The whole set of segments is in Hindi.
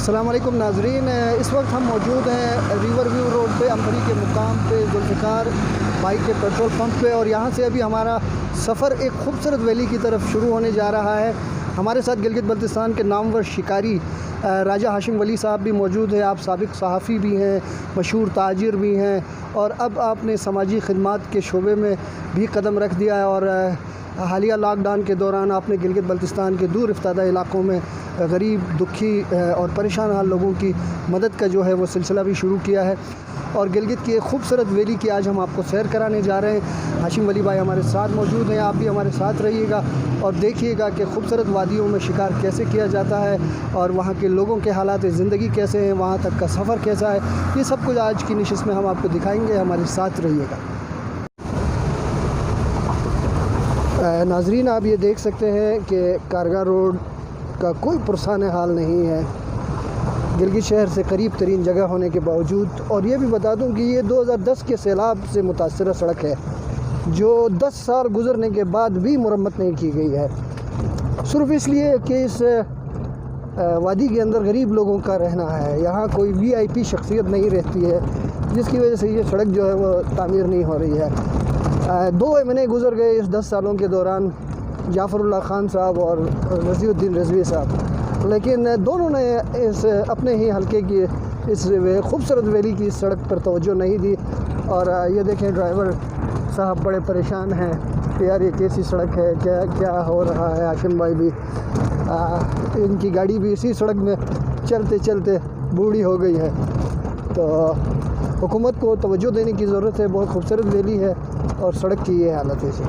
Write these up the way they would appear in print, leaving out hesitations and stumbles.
अस्सलाम वालेकुम नाजरीन, इस वक्त हम मौजूद हैं रिवर व्यू रोड पे अम्बरी के मुकाम पे जुल्फ़िकार बाइक के पेट्रोल पंप पे। और यहाँ से अभी हमारा सफ़र एक खूबसूरत वैली की तरफ शुरू होने जा रहा है। हमारे साथ गिलगित बल्तिस्तान के नामवर शिकारी राजा हाशिम वली साहब भी मौजूद है। आप साबिक़ सहाफ़ी भी हैं, मशहूर ताजिर भी हैं और अब आपने समाजी खिदमत के शोबे में भी कदम रख दिया है। और हालिया लॉकडाउन के दौरान आपने गिलगित बल्तिस्तान के दूर इफ्तादा इलाक़ों में गरीब, दुखी और परेशान हाल लोगों की मदद का जो है वो सिलसिला भी शुरू किया है। और गिलगित की एक खूबसूरत वैली की आज हम आपको सैर कराने जा रहे हैं। हाशिम वली भाई हमारे साथ मौजूद हैं, आप भी हमारे साथ रहिएगा और देखिएगा कि खूबसूरत वादियों में शिकार कैसे किया जाता है और वहाँ के लोगों के हालात ज़िंदगी कैसे हैं, वहाँ तक का सफ़र कैसा है। ये सब कुछ आज की नशिस्त में हम आपको दिखाएँगे, हमारे साथ रहिएगा। नाजरीन, आप ये देख सकते हैं कि कारगा रोड का कोई पुरसान हाल नहीं है गिलगित शहर से करीब तरीन जगह होने के बावजूद। और ये भी बता दूं कि ये 2010 के सैलाब से मुतासर सड़क है जो 10 साल गुजरने के बाद भी मुरम्मत नहीं की गई है, सिर्फ इसलिए कि इस वादी के अंदर गरीब लोगों का रहना है। यहाँ कोई VIP शख्सियत नहीं रहती है, जिसकी वजह से ये सड़क जो है वो तामीर नहीं हो रही है। 2 महीने गुजर गए इस 10 सालों के दौरान, जाफ़रुल्लाह खान साहब और रज़ीउद्दीन रिज़वी साहब, लेकिन दोनों ने इस अपने ही हलके की इस खूबसूरत वैली की सड़क पर तवज्जो नहीं दी। और ये देखें, ड्राइवर साहब बड़े परेशान हैं कि यार ये कैसी सड़क है, क्या क्या हो रहा है। हाशिम भाई भी इनकी गाड़ी भी इसी सड़क में चलते चलते बूढ़ी हो गई है। तो हुकूमत को तवज्जो देने की ज़रूरत है। बहुत खूबसूरत वैली है और सड़क की ये हालत है इसी।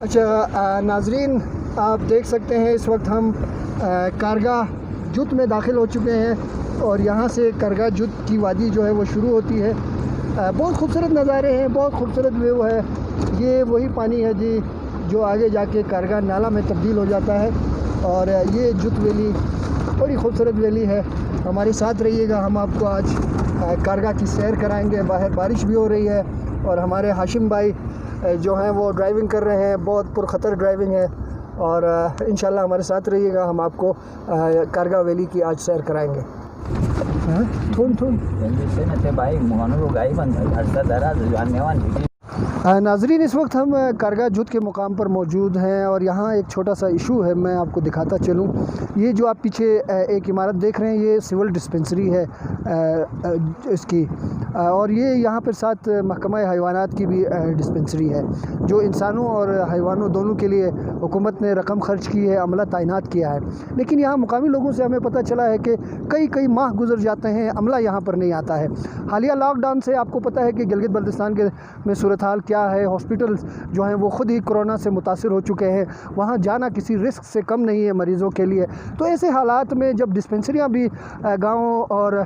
अच्छा नाजरीन, आप देख सकते हैं इस वक्त हम कारगा जुत में दाखिल हो चुके हैं और यहाँ से कारगा जुत की वादी जो है वो शुरू होती है। बहुत खूबसूरत नज़ारे हैं, बहुत खूबसूरत व्यू है। ये वही पानी है जी जो आगे जाके कारगा नाला में तब्दील हो जाता है। और ये जुत वैली बड़ी खूबसूरत वैली है। हमारे साथ रहिएगा, हम आपको आज कारगा की सैर कराएँगे। बाहर बारिश भी हो रही है और हमारे हाशिम भाई जो हैं वो ड्राइविंग कर रहे हैं, बहुत पुरखतर ड्राइविंग है। और इंशाल्लाह हमारे साथ रहिएगा, हम आपको कारगा वैली की आज सैर कराएंगे। नाजरीन, इस वक्त हम कारगा जुत के मुकाम पर मौजूद हैं और यहाँ एक छोटा सा इशू है, मैं आपको दिखाता चलूँ। ये जो आप पीछे एक इमारत देख रहे हैं, ये सिविल डिस्पेंसरी है इसकी, और ये यहाँ पर साथ महकमा हैवानात की भी डिस्पेंसरी है, जो इंसानों और हैवानों दोनों के लिए हुकूमत ने रकम खर्च की है, अमला तैनात किया है। लेकिन यहाँ मुकामी लोगों से हमें पता चला है कि कई माह गुजर जाते हैं, अमला यहाँ पर नहीं आता है। हालिया लॉकडाउन से आपको पता है कि गिलगित बल्तिस्तान के में सूरत हाल क्या है। हॉस्पिटल जो हैं वो ख़ुद ही कोरोना से मुतासिर हो चुके हैं, वहाँ जाना किसी रिस्क से कम नहीं है मरीज़ों के लिए। तो ऐसे हालात में जब डिस्पेंसरियाँ भी गाँवों और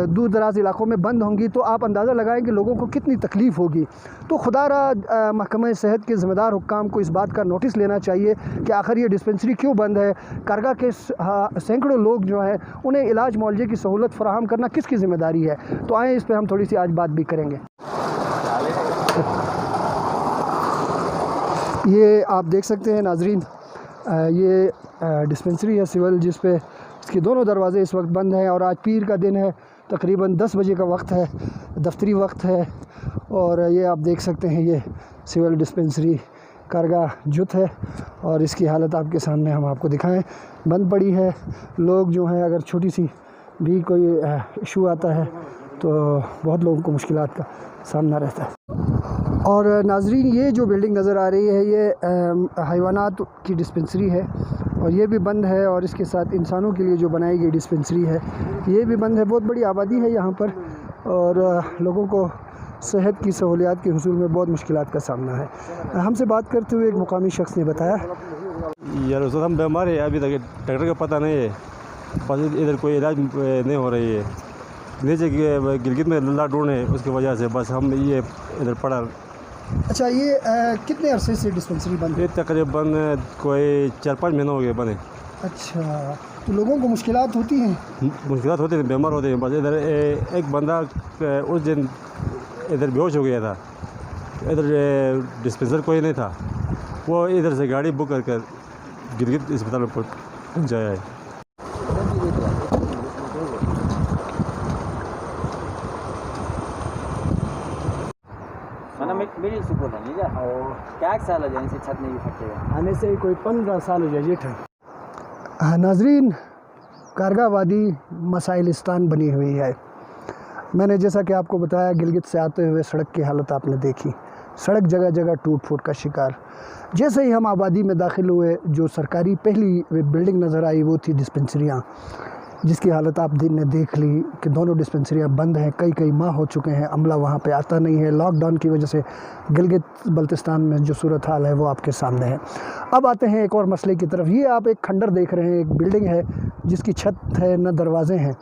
दूर दराज इलाकों में बंद होंगी, तो आप अंदाज़ा लगाएं कि लोगों को कितनी तकलीफ़ होगी। तो खुदारा महकमा सेहत के ज़िम्मेदार हुक्काम को इस बात का नोटिस लेना चाहिए कि आखिर ये डिस्पेंसरी क्यों बंद है। कारगा के सैकड़ों लोग जो हैं उन्हें इलाज मुआवजे की सहूलत फराहम करना किसकी ज़िम्मेदारी है। तो आएँ इस पर हम थोड़ी सी आज बात भी करेंगे। ये आप देख सकते हैं नाजरीन, ये डिस्पेंसरी है सिविल, जिस पे इसके दोनों दरवाज़े इस वक्त बंद हैं और आज पीर का दिन है, तकरीबन 10 बजे का वक्त है, दफ्तरी वक्त है। और ये आप देख सकते हैं ये सिविल डिस्पेंसरी कारगा जुत है और इसकी हालत आपके सामने हम आपको दिखाएं, बंद पड़ी है। लोग जो हैं अगर छोटी सी भी कोई इशू आता है तो बहुत लोगों को मुश्किलात का सामना रहता है। और नाजरीन, ये जो बिल्डिंग नज़र आ रही है ये हैवानात की डिस्पेंसरी है और ये भी बंद है, और इसके साथ इंसानों के लिए जो बनाई गई डिस्पेंसरी है ये भी बंद है। बहुत बड़ी आबादी है यहाँ पर और लोगों को सेहत की सहूलियात के हुसूल में बहुत मुश्किलात का सामना है। हमसे बात करते हुए एक मुकामी शख्स ने बताया, यार उस हम बीमार है, अभी तक डॉक्टर का पता नहीं है, बस इधर कोई इलाज नहीं हो रही है। नीचे गिलगित में लॉकडाउन है, उसकी वजह से बस हम ये इधर पड़ा। अच्छा, ये कितने अरसे से डिस्पेंसरी बंद है? ये तकरीबन कोई 4-5 महीने हो गए बने। अच्छा, तो लोगों को मुश्किलात होती हैं? मुश्किलात होती हैं, बीमार होते हैं। बस इधर एक बंदा उस दिन इधर बेहोश हो गया था, इधर डिस्पेंसर कोई नहीं था, वो इधर से गाड़ी बुक कर गिलगित अस्पताल में पहुँचाया है। मिडिल स्कूल है नहीं जा, और क्या साल हो जाए इनसे छत नहीं फटेगा, आने से कोई 15 साल हो जाए ये ठंड। नाजरीन, कारगा वादी मसाइलिस्तान बनी हुई है। मैंने जैसा कि आपको बताया, गिलगित से आते हुए सड़क की हालत आपने देखी, सड़क जगह जगह टूट फूट का शिकार। जैसे ही हम आबादी में दाखिल हुए, जो सरकारी पहली बिल्डिंग नज़र आई वो थी डिस्पेंसरियाँ, जिसकी हालत आप दिन ने देख ली कि दोनों डिस्पेंसरियाँ बंद हैं। कई माह हो चुके हैं, अमला वहाँ पे आता नहीं है। लॉकडाउन की वजह से गिलगित बल्तिस्तान में जो सूरत हाल है वो आपके सामने है। अब आते हैं एक और मसले की तरफ। ये आप एक खंडर देख रहे हैं, एक बिल्डिंग है जिसकी छत है न दरवाजे हैं।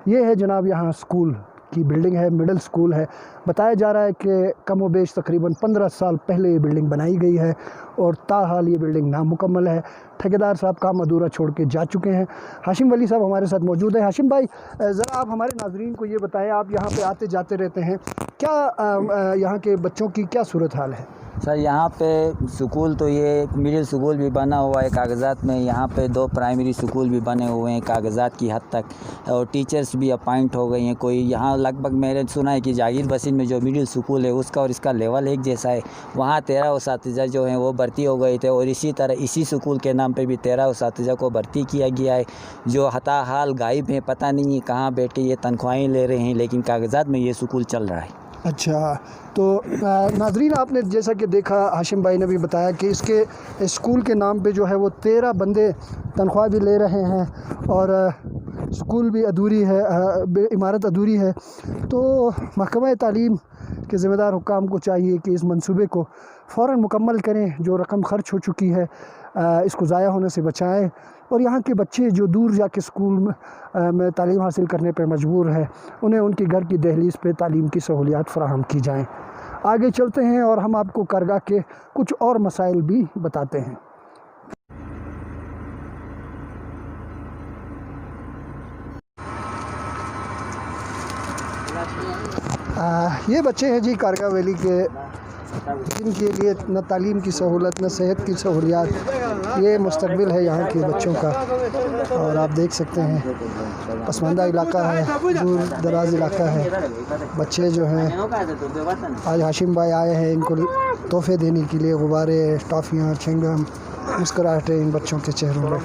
ये है जनाब यहाँ स्कूल की बिल्डिंग है, मिडिल स्कूल है। बताया जा रहा है कि कम व बेश तकरीबन 15 साल पहले ये बिल्डिंग बनाई गई है और ताहाल ये बिल्डिंग नामुकम्मल है। ठेकेदार साहब काम अधूरा छोड़ के जा चुके हैं। हाशिम वली साहब हमारे साथ मौजूद है। हाशिम भाई, ज़रा आप हमारे नाजरीन को ये बताएं, आप यहाँ पे आते जाते रहते हैं, क्या यहाँ के बच्चों की क्या सूरत हाल है? सर यहाँ पे स्कूल तो ये मिडिल स्कूल भी बना हुआ है कागज़ात में, यहाँ पे 2 प्राइमरी स्कूल भी बने हुए हैं कागज़ात की हद तक, और टीचर्स भी अपॉइंट हो गई हैं। कोई यहाँ लगभग मैंने सुना है कि जागीर बसीन में जो मिडिल स्कूल है उसका और इसका लेवल एक जैसा है, वहाँ 13 उसातिज़ा जो हैं वो भर्ती हो गए थे, और इसी तरह इसी स्कूल के नाम पे भी 13 उसातिज़ा को भर्ती किया गया है, जो हता हाल गायब हैं, पता नहीं कहाँ बैठे ये तनख्वाहें ले रहे हैं, लेकिन कागज़ात में ये स्कूल चल रहा है। अच्छा, तो नाजरीन, आपने जैसा कि देखा, हाशिम भाई ने भी बताया कि इसके स्कूल के नाम पे जो है वो 13 बंदे तनख्वाह भी ले रहे हैं और स्कूल भी अधूरी है, इमारत अधूरी है। तो महकमा तालीम के ज़िम्मेदार हुक्काम को चाहिए कि इस मंसूबे को फ़ौरन मुकम्मल करें। जो रकम ख़र्च हो चुकी है इसको ज़ाया होने से बचाएं, और यहाँ के बच्चे जो दूर जाके स्कूल में तालीम हासिल करने पर मजबूर है, उन्हें उनकी घर की दहलीज़ पे तालीम की सहूलियात फ़राहम की जाएँ। आगे चलते हैं और हम आपको कारगा के कुछ और मसाइल भी बताते हैं। ये बच्चे हैं जी कारगा वैली के जिनके लिए न तालीम की सहूलत न सेहत की सहूलियात, ये मुस्तकबिल है यहाँ के बच्चों का। और आप देख सकते हैं पसमानदा इलाका है, दूर दराज इलाका है। बच्चे जो हैं, आज हाशिम भाई आए हैं इनको तोहफे देने के लिए, गुब्बारे, टॉफ़ियाँ, चिंगम, मुस्कुराहटें इन बच्चों के चेहरों में।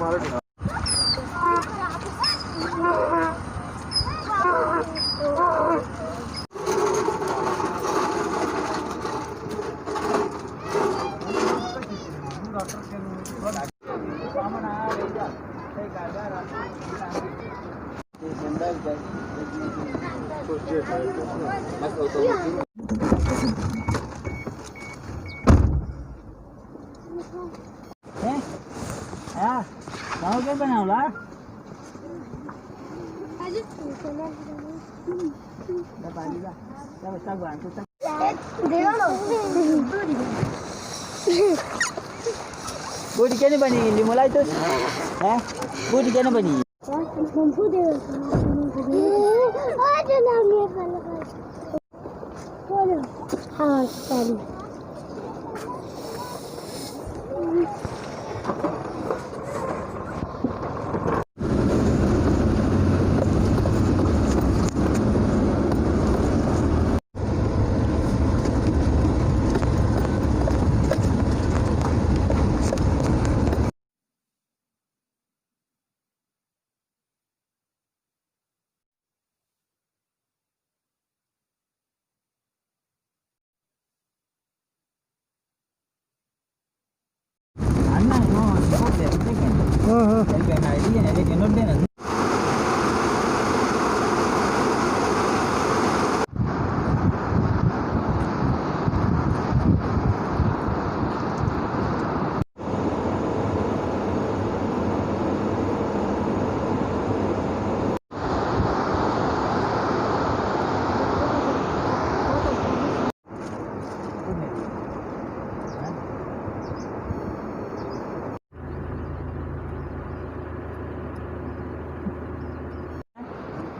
क्या बनाऊला? पूरी क्या नहीं बनी लिमोलाई तो है? पूरी क्या नहीं बनी? हाँ sorry.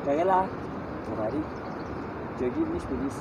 Kagala, Ferrari, Jogi nicht Police.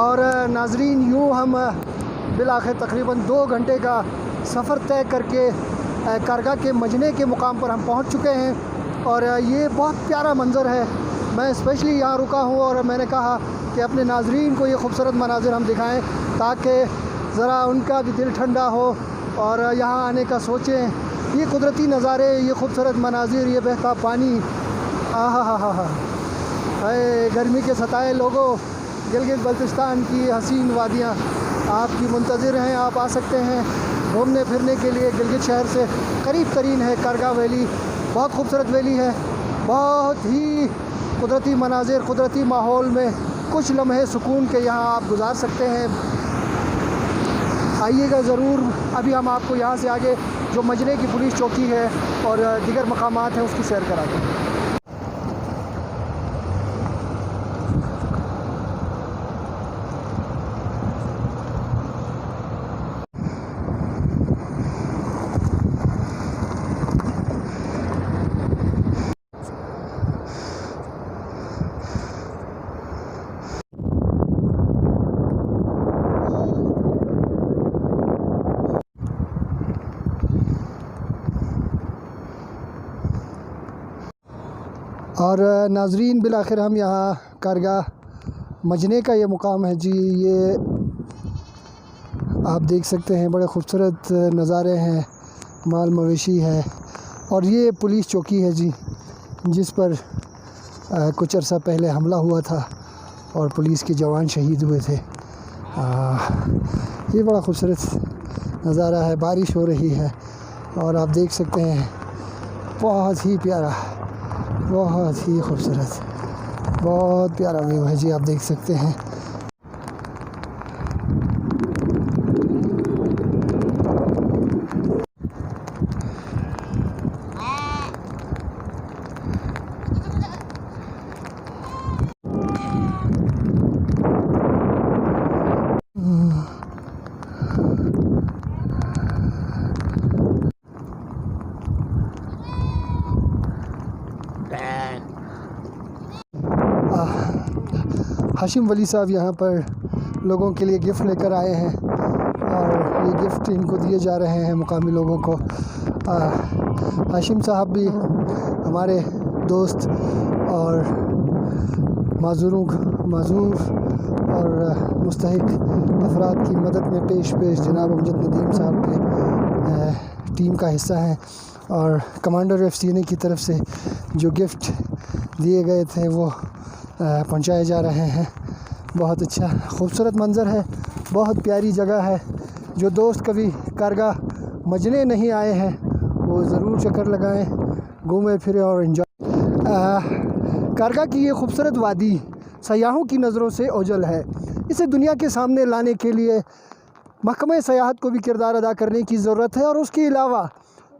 और नाजरीन, यूँ हम बिलाखिर तकरीबन 2 घंटे का सफ़र तय करके कारगा के मजने के मुकाम पर हम पहुंच चुके हैं। और ये बहुत प्यारा मंज़र है। मैं स्पेशली यहाँ रुका हूँ और मैंने कहा कि अपने नाजरीन को ये खूबसूरत मनाजिर हम दिखाएं ताकि ज़रा उनका भी दिल ठंडा हो और यहाँ आने का सोचें। ये कुदरती नज़ारे, ये खूबसूरत मनाजिर, ये बहता पानी, आहा गर्मी के सताए लोगों, गिलगित बल्तिस्तान की हसीन वादियाँ आपकी मुंतज़िर हैं। आप आ सकते हैं घूमने फिरने के लिए गिलगित शहर से करीब तरीन है कारगा वैली। बहुत खूबसूरत वैली है, बहुत ही कुदरती मनाजिर, कुदरती माहौल में कुछ लम्हे सुकून के यहाँ आप गुजार सकते हैं। आइएगा ज़रूर। अभी हम आपको यहाँ से आगे जो मजने की पुलिस चौकी है और दीगर मकामात हैं उसकी सैर कराते हैं। और नाजरीन, बिलाखिर हम यहाँ कारगा मजने का ये मुकाम है जी। ये आप देख सकते हैं, बड़े खूबसूरत नज़ारे हैं, माल मवेशी है। और ये पुलिस चौकी है जी, जिस पर कुछ अर्सा पहले हमला हुआ था और पुलिस के जवान शहीद हुए थे। ये बड़ा खूबसूरत नज़ारा है। बारिश हो रही है और आप देख सकते हैं, बहुत ही प्यारा, बहुत ही खूबसूरत, बहुत प्यारा व्यू है जी। आप देख सकते हैं। हाशिम वली साहब यहाँ पर लोगों के लिए गिफ़्ट लेकर आए हैं और ये गिफ़्ट इनको दिए जा रहे हैं मुकामी लोगों को। हाशिम साहब भी हमारे दोस्त और माज़ूर और मुस्तहिक अफराद की मदद में पेश जनाब अमजद नदीम साहब के टीम का हिस्सा हैं। और कमांडर FCNA की तरफ से जो गिफ़्ट दिए गए थे वो पहुंचाए जा रहे हैं। बहुत अच्छा खूबसूरत मंज़र है, बहुत प्यारी जगह है। जो दोस्त कभी कारगा मजने नहीं आए हैं वो ज़रूर चक्कर लगाएं, घूमें फिरें और इन्जॉय। कारगा की ये खूबसूरत वादी सयाहों की नज़रों से ओझल है। इसे दुनिया के सामने लाने के लिए महकमे सयाहत को भी किरदार अदा करने की ज़रूरत है। और उसके अलावा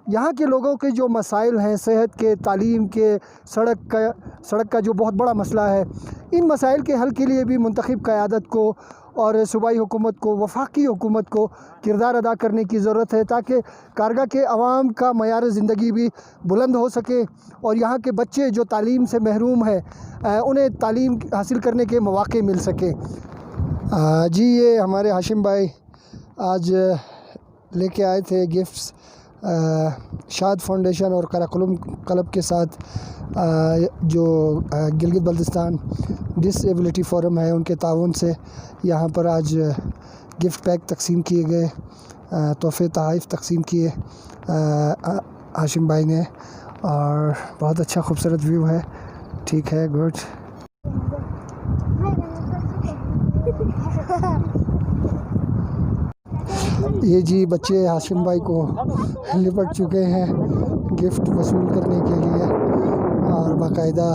यहाँ के लोगों के जो मसाइल हैं, सेहत के, तालीम के, सड़क का जो बहुत बड़ा मसला है, इन मसाइल के हल के लिए भी मुंतखब क़यादत को और सूबाई हुकूमत को, वफाकी हुकूमत को किरदार अदा करने की ज़रूरत है, ताकि कारगा के अवाम का मयार ज़िंदगी भी बुलंद हो सके और यहाँ के बच्चे जो तालीम से महरूम हैं उन्हें तालीम हासिल करने के मौक़े मिल सके। जी, ये हमारे हाशिम भाई आज लेके आए थे गिफ्ट्स शाद फाउंडेशन और कराकुलम क्लब के साथ। जो गिलगित बल्तिस्तान डिसेबिलिटी फोरम है उनके ताउन से यहाँ पर आज गिफ्ट पैक तकसीम किए गए, तोहफ़े तोहफ़ तकसीम किए हाशिम भाई ने। और बहुत अच्छा खूबसूरत व्यू है। ठीक है, गुड। ये जी बच्चे हाशिम भाई को लिपट चुके हैं गिफ्ट वसूल करने के लिए और बाकायदा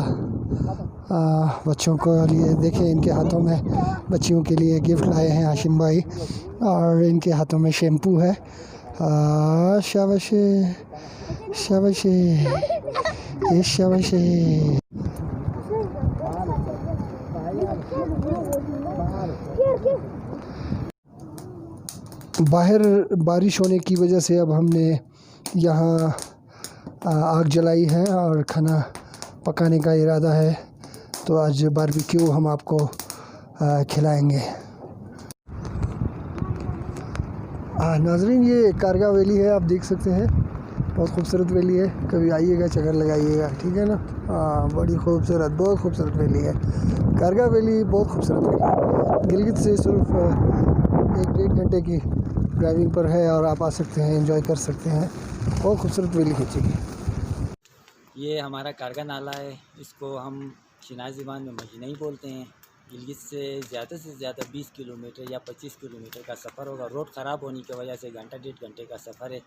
बच्चों को लिए देखें, इनके हाथों में बच्चियों के लिए गिफ्ट लाए हैं हाशिम भाई और इनके हाथों में शैम्पू है। शाबाश शाबाश शाबाश। बाहर बारिश होने की वजह से अब हमने यहाँ आग जलाई है और खाना पकाने का इरादा है, तो आज बारबेक्यू हम आपको खिलाएंगे। नाजरीन, ये कारगा वैली है, आप देख सकते हैं, बहुत खूबसूरत वैली है। कभी आइएगा, चक्कर लगाइएगा, ठीक है ना। बड़ी खूबसूरत, बहुत खूबसूरत वैली है कारगा वैली, बहुत खूबसूरत वैली है। गिलगित से सिर्फ 1-1.5 घंटे की ड्राइविंग पर है और आप आ सकते हैं, एंजॉय कर सकते हैं। बहुत खूबसूरत वैली खींचेगी। ये हमारा कारगा नाला है, इसको हम शिनाज़ ज़बान में मजनई बोलते हैं। गिलगित से ज़्यादा 20 किलोमीटर या 25 किलोमीटर का सफ़र होगा। रोड ख़राब होने की वजह से घंटा 1.5 घंटे का सफ़र है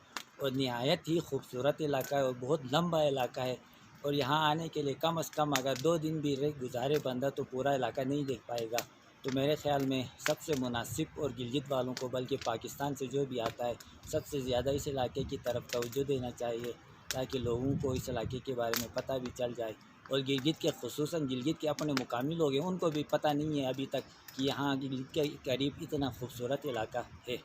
और नहायत ही खूबसूरत इलाका है और बहुत लंबा इलाका है। और यहाँ आने के लिए कम से कम अगर 2 दिन भी गुजारे बंदा तो पूरा इलाका नहीं देख पाएगा। तो मेरे ख़्याल में सबसे मुनासिब और गिलगित वालों को, बल्कि पाकिस्तान से जो भी आता है, सबसे ज़्यादा इस इलाके की तरफ तवज्जो देना चाहिए ताकि लोगों को इस इलाके के बारे में पता भी चल जाए। और गिलगित के ख़ुसूसन गिलगित के अपने मुकामी लोग हैं, उनको भी पता नहीं है अभी तक कि यहाँ गिलगित के करीब इतना खूबसूरत इलाका है।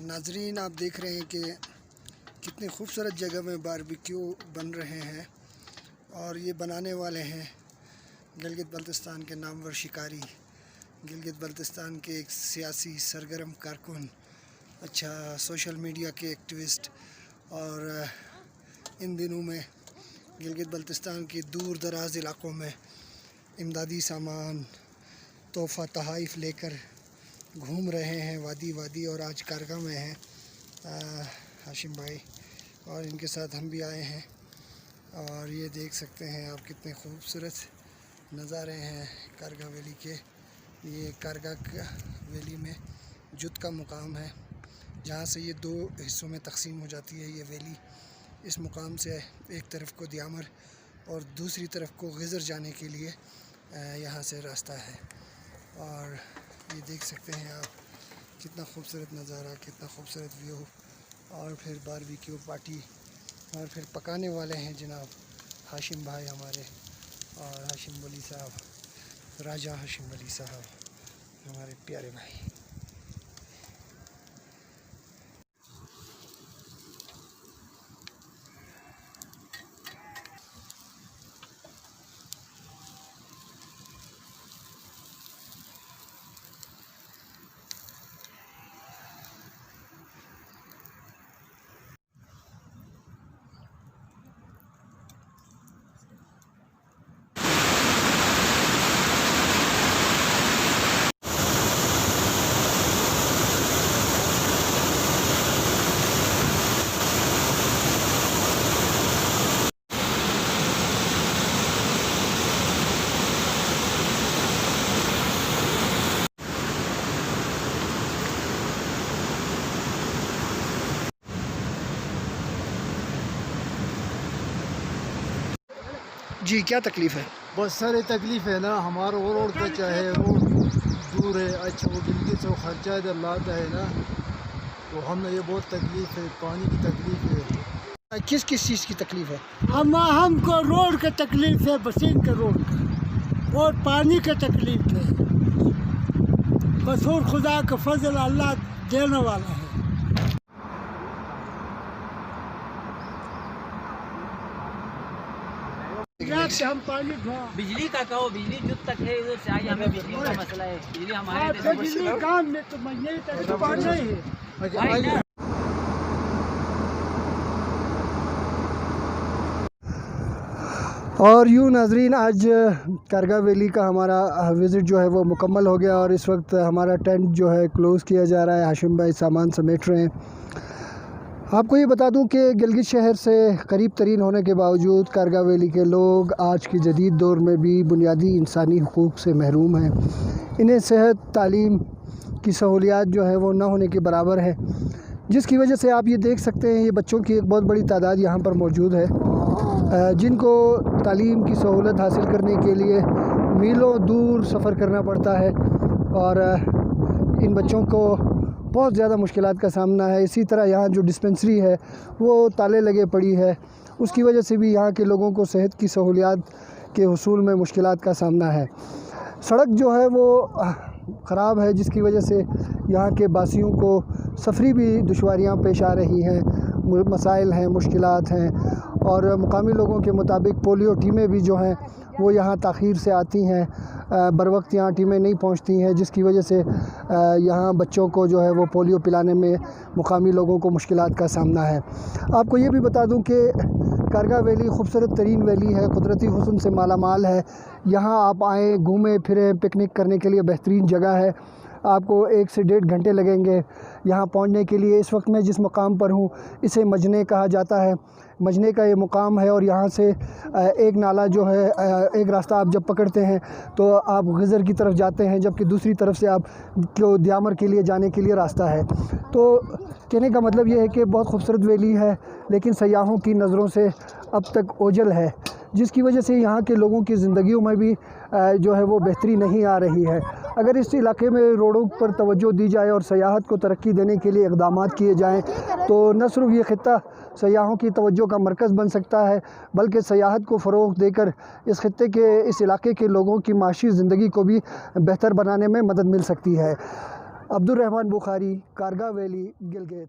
नाजरीन, आप देख रहे हैं कि कितनी खूबसूरत जगह में बारबेक्यू बन रहे हैं और ये बनाने वाले हैं गिलगित बल्तिस्तान के नामवर शिकारी, गिलगित बल्तिस्तान के एक सियासी सरगर्म कारकुन, सोशल मीडिया के एक्टिविस्ट। और इन दिनों में गिलगित बल्तिस्तान के दूर दराज इलाक़ों में इमदादी सामान, तोहफ़ा तहाइफ लेकर घूम रहे हैं वादी वादी। और आज कारगा में हैं हाशिम भाई और इनके साथ हम भी आए हैं। और ये देख सकते हैं आप कितने खूबसूरत नज़ारे हैं कारगा वैली के। ये कारगा वैली में जुत का मुकाम है जहाँ से ये 2 हिस्सों में तकसीम हो जाती है ये वैली। इस मुकाम से एक तरफ को दियामर और दूसरी तरफ को गिज़र जाने के लिए यहाँ से रास्ता है। और ये देख सकते हैं आप कितना खूबसूरत नज़ारा, कितना खूबसूरत व्यू। और फिर बारबेक्यू पार्टी और फिर पकाने वाले हैं जनाब हाशिम भाई हमारे और हाशिम वली साहब, राजा हाशिम वली साहब हमारे प्यारे भाई। जी, क्या तकलीफ़ है? बहुत सारी तकलीफ़ है ना। हमारा वो रोड पे चाहे रोड दूर है, अच्छा वो गिलगित से खर्चा इधर लाता है ना, तो हमें ये बहुत तकलीफ़ है, पानी की तकलीफ़ है। किस किस चीज़ की तकलीफ़ है? हमको रोड का तकलीफ़ है, बसीन का रोड का, और पानी का तकलीफ़ है। बस और खुदा का फजल अल्लाह देने वाला है। हम पानी बिजली का कहो, बिजली जुत तक है, इधर से आई हमें बिजली का मसला है। बिजली हमारे बिजली काम में तो यही तकलीफ नहीं है। और यूँ नाजरीन, आज कारगा वैली का हमारा विज़िट जो है वो मुकम्मल हो गया और इस वक्त हमारा टेंट जो है क्लोज़ किया जा रहा है। हाशिम भाई सामान समेट रहे हैं। आपको ये बता दूं कि गिलगित शहर से करीब तरीन होने के बावजूद कारगा वैली के लोग आज की जदीद दौर में भी बुनियादी इंसानी हुकूक़ से महरूम हैं। इन्हें सेहत, तालीम की सहूलियात जो है वो ना होने के बराबर है, जिसकी वजह से आप ये देख सकते हैं ये बच्चों की एक बहुत बड़ी तादाद यहाँ पर मौजूद है जिनको तालीम की सहूलत हासिल करने के लिए मीलों दूर सफ़र करना पड़ता है और इन बच्चों को बहुत ज़्यादा मुश्किलात का सामना है। इसी तरह यहाँ जो डिस्पेंसरी है वो ताले लगे पड़ी है, उसकी वजह से भी यहाँ के लोगों को सेहत की सहूलियात के हुसूल में मुश्किलात का सामना है। सड़क जो है वो ख़राब है, जिसकी वजह से यहाँ के बासियों को सफ़री भी दुश्वारियाँ पेश आ रही हैं, मसाइल हैं, मुश्किलात हैं। और मुकामी लोगों के मुताबिक पोलियो टीमें भी जो हैं वो यहाँ ताख़ीर से आती हैं, बर वक्त यहाँ टीमें नहीं पहुँचती हैं, जिसकी वजह से यहाँ बच्चों को जो है वो पोलियो पिलाने में मुकामी लोगों को मुश्किलात का सामना है। आपको ये भी बता दूँ कि कारगा वैली खूबसूरत तरीन वैली है, कुदरती हुस्न से मालामाल है। यहाँ आप आएँ, घूमें फिरें, पिकनिक करने के लिए बेहतरीन जगह है। आपको 1 से 1.5 घंटे लगेंगे यहाँ पहुँचने के लिए। इस वक्त मैं जिस मकाम पर हूँ इसे मजने कहा जाता है। मजने का ये मुकाम है और यहाँ से एक नाला जो है, एक रास्ता आप जब पकड़ते हैं तो आप गज़र की तरफ जाते हैं, जबकि दूसरी तरफ से आप को दियामर के लिए जाने के लिए रास्ता है। तो कहने का मतलब ये है कि बहुत खूबसूरत वैली है, लेकिन सयाहों की नज़रों से अब तक ओझल है, जिसकी वजह से यहाँ के लोगों की ज़िंदगियों में भी जो है वो बेहतरी नहीं आ रही है। अगर इस इलाके में रोडों पर तवज्जो दी जाए और सयाहत को तरक्की देने के लिए इक़दामात किए जाएँ तो न सिर्फ ये ख़ित्ता सयाहों की तवज्जो का मरकज़ बन सकता है, बल्कि सयाहत को फ़रोग़ देकर इस ख़ित्ते के, इस इलाके के लोगों की माशी ज़िंदगी को भी बेहतर बनाने में मदद मिल सकती है। अब्दुल रहमान बुखारी, कारगा वैली, गिलगित।